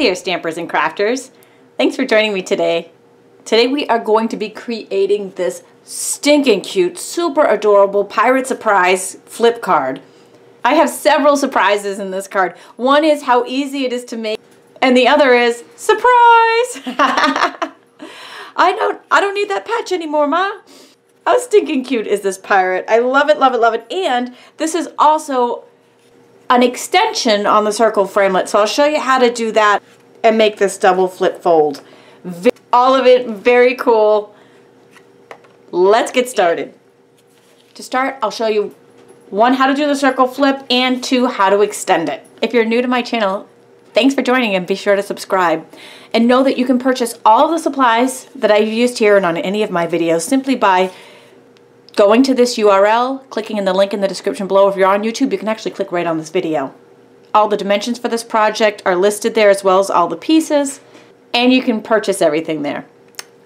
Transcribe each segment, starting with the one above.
there, stampers and crafters. Thanks for joining me today. Today we are going to be creating this stinking cute, super adorable Pirate Surprise flip card. I have several surprises in this card. One is how easy it is to make, and the other is surprise. I don't need that patch anymore, Ma. How stinking cute is this pirate? I love it, love it, love it. And this is also an extension on the circle framelit, so I'll show you how to do that and make this double flip fold. All of it very cool. Let's get started. To start, I'll show you 1, how to do the circle flip, and 2, how to extend it. If you're new to my channel, thanks for joining and be sure to subscribe. And know that you can purchase all of the supplies that I've used here and on any of my videos simply by going to this URL, clicking in the link in the description below. If you're on YouTube, you can actually click right on this video. All the dimensions for this project are listed there, as well as all the pieces, and you can purchase everything there.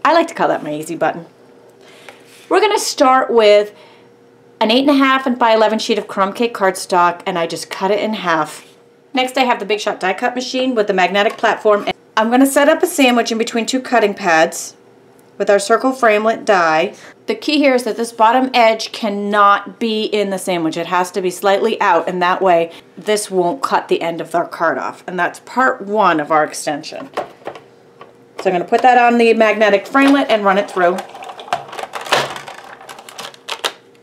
I like to call that my easy button. We're going to start with an 8.5 by 11 sheet of crumb cake cardstock, and I just cut it in half. Next, I have the Big Shot die cut machine with the magnetic platform. I'm going to set up a sandwich in between 2 cutting pads with our circle framelit die. The key here is that this bottom edge cannot be in the sandwich. It has to be slightly out, and that way this won't cut the end of our card off. And that's part 1 of our extension. So I'm going to put that on the magnetic framelit and run it through.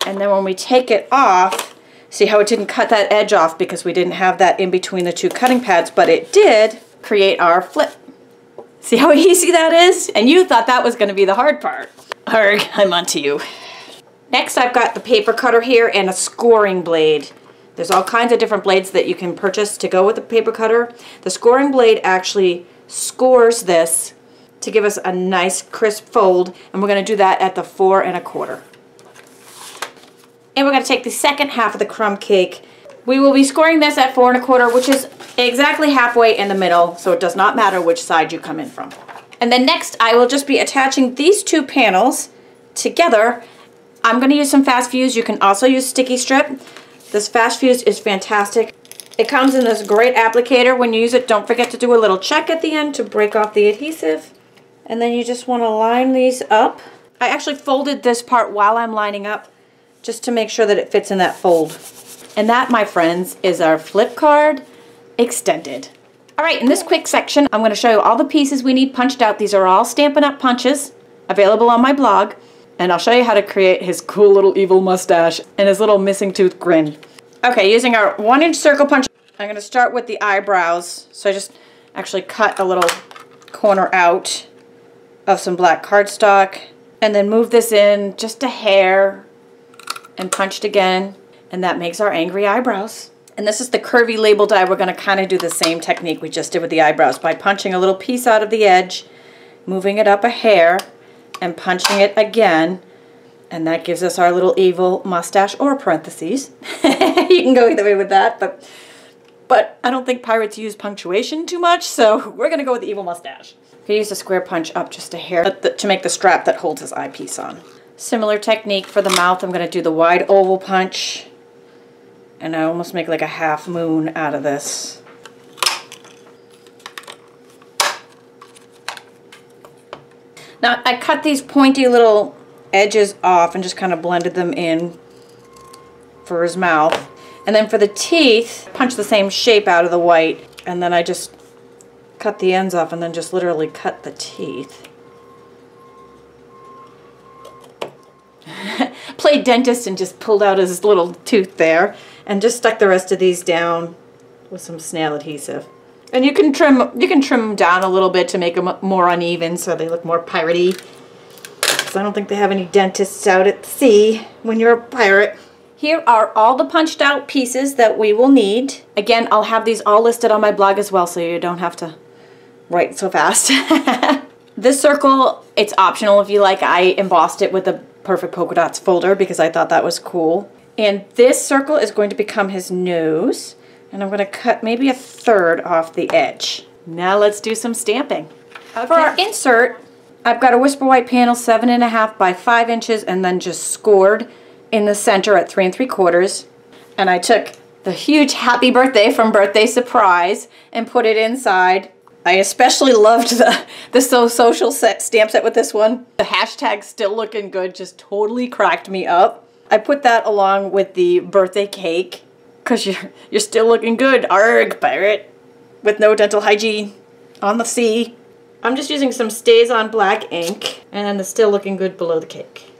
And then when we take it off, see how it didn't cut that edge off because we didn't have that in between the 2 cutting pads, but it did create our flip. See how easy that is? And you thought that was going to be the hard part. Arg, I'm onto you. Next, I've got the paper cutter here and a scoring blade. There's all kinds of different blades that you can purchase to go with the paper cutter. The scoring blade actually scores this to give us a nice crisp fold, and we're going to do that at the 4 1/4. And we're going to take the second half of the crumb cake. We will be scoring this at 4 1/4, which is exactly halfway in the middle, so it does not matter which side you come in from. And then next, I will just be attaching these 2 panels together. I'm going to use some fast fuse. You can also use sticky strip. This fast fuse is fantastic. It comes in this great applicator. When you use it, don't forget to do a little check at the end to break off the adhesive. And then you just want to line these up. I actually folded this part while I'm lining up just to make sure that it fits in that fold. And that, my friends, is our flip card extended. All right, in this quick section, I'm going to show you all the pieces we need punched out. These are all Stampin' Up punches available on my blog. And I'll show you how to create his cool little evil mustache and his little missing tooth grin. Okay, using our 1-inch circle punch, I'm going to start with the eyebrows. So I just actually cut a little corner out of some black cardstock and then move this in just a hair and punched again. And that makes our angry eyebrows. And this is the curvy label die. We're going to kind of do the same technique we just did with the eyebrows by punching a little piece out of the edge, moving it up a hair, and punching it again. And that gives us our little evil mustache, or parentheses. You can go either way with that, but I don't think pirates use punctuation too much, so we're going to go with the evil mustache. You can use a square punch up just a hair to make the strap that holds his eyepiece on. Similar technique for the mouth. I'm going to do the wide oval punch. And I almost make like a half moon out of this. Now I cut these pointy little edges off and just kind of blended them in for his mouth. And then for the teeth, punch the same shape out of the white. And then I just cut the ends off and then just literally cut the teeth. Played dentist and just pulled out his little tooth there. And just stuck the rest of these down with some snail adhesive. And you can trim them down a little bit to make them more uneven so they look more piratey. Because I don't think they have any dentists out at sea when you're a pirate. Here are all the punched out pieces that we will need. Again, I'll have these all listed on my blog as well so you don't have to write so fast. This circle, it's optional if you like. I embossed it with the Perfect Polka Dots folder because I thought that was cool. And this circle is going to become his nose. And I'm going to cut maybe 1/3 off the edge. Now let's do some stamping. Okay. For our insert, I've got a Whisper White panel 7.5 by 5 inches and then just scored in the center at 3 3/4. And I took the huge happy birthday from Birthday Surprise and put it inside I especially loved the So Social stamp set with this one. The hashtag still looking good just totally cracked me up. I put that along with the birthday cake because you're still looking good. Arg, pirate. With no dental hygiene on the sea. I'm just using some Stays On Black ink and the still looking good below the cake.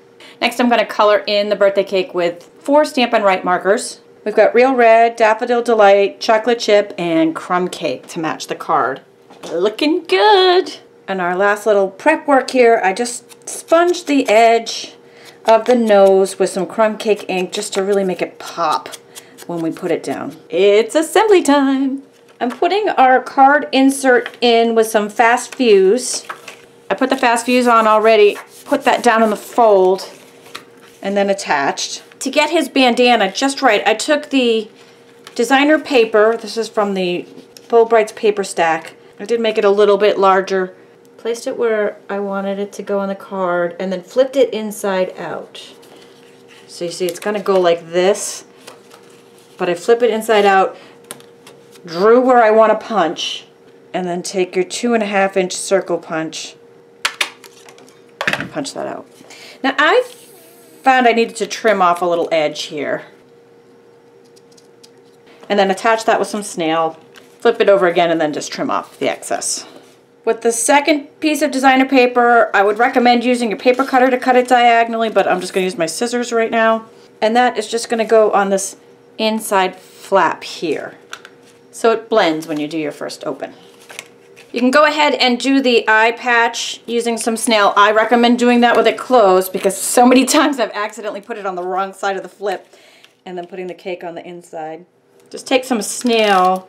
Next I'm going to color in the birthday cake with 4 Stampin' Right markers. We've got Real Red, Daffodil Delight, Chocolate Chip, and Crumb Cake to match the card. Looking good! And our last little prep work here, I just sponged the edge of the nose with some Crumb Cake ink just to really make it pop when we put it down. It's assembly time! I'm putting our card insert in with some Fast Fuse. I put the Fast Fuse on already, put that down in the fold, and then attached. To get his bandana just right, I took the designer paper, this is from the Bold Brights paper stack. I did make it a little bit larger. Placed it where I wanted it to go on the card, and then flipped it inside out. So you see it's gonna go like this, but I flip it inside out, drew where I want to punch, and then take your 2.5 inch circle punch and punch that out. Now I found I needed to trim off a little edge here and then attach that with some snail, flip it over again, and then just trim off the excess. With the second piece of designer paper, I would recommend using your paper cutter to cut it diagonally, but I'm just going to use my scissors right now, and that is just going to go on this inside flap here. So it blends when you do your first open. You can go ahead and do the eye patch using some snail. I recommend doing that with it closed because so many times I've accidentally put it on the wrong side of the flip and then putting the cake on the inside. Just take some snail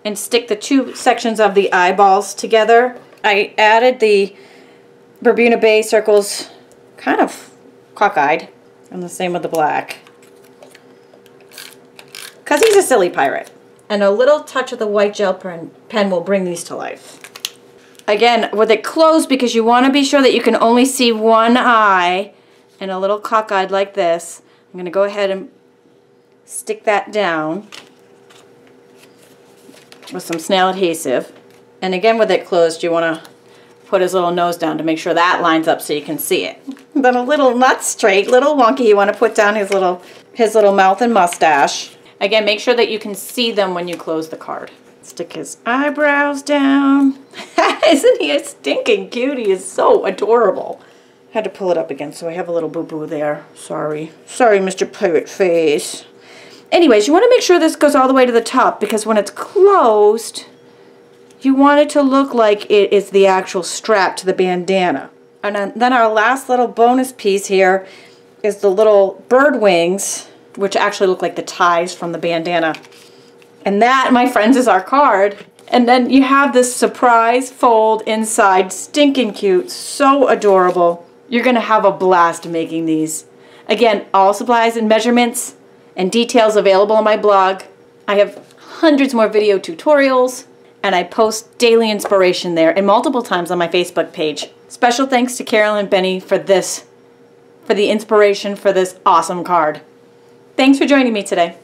and stick the 2 sections of the eyeballs together. I added the Bermuda Bay circles kind of cockeyed, and the same with the black. Because he's a silly pirate. And a little touch of the white gel pen will bring these to life. Again, with it closed, because you want to be sure that you can only see one eye, and a little cockeyed like this, I'm going to go ahead and stick that down with some snail adhesive. And again, with it closed, you want to put his little nose down to make sure that lines up so you can see it. Then a little not straight, little wonky, you want to put down his little mouth and mustache. Again, make sure that you can see them when you close the card. Stick his eyebrows down. Isn't he a stinking cute? He is so adorable. Had to pull it up again, so I have a little boo-boo there. Sorry. Sorry, Mr. Pirate Face. Anyways, you want to make sure this goes all the way to the top, because when it's closed, you want it to look like it is the actual strap to the bandana. And then our last little bonus piece here is the little bird wings, which actually look like the ties from the bandana. And that, my friends, is our card. And then you have this surprise fold inside. Stinking cute. So adorable. You're going to have a blast making these. Again, all supplies and measurements and details available on my blog. I have hundreds more video tutorials, and I post daily inspiration there and multiple times on my Facebook page. Special thanks to Carolyn Bennie for the inspiration for this awesome card. Thanks for joining me today.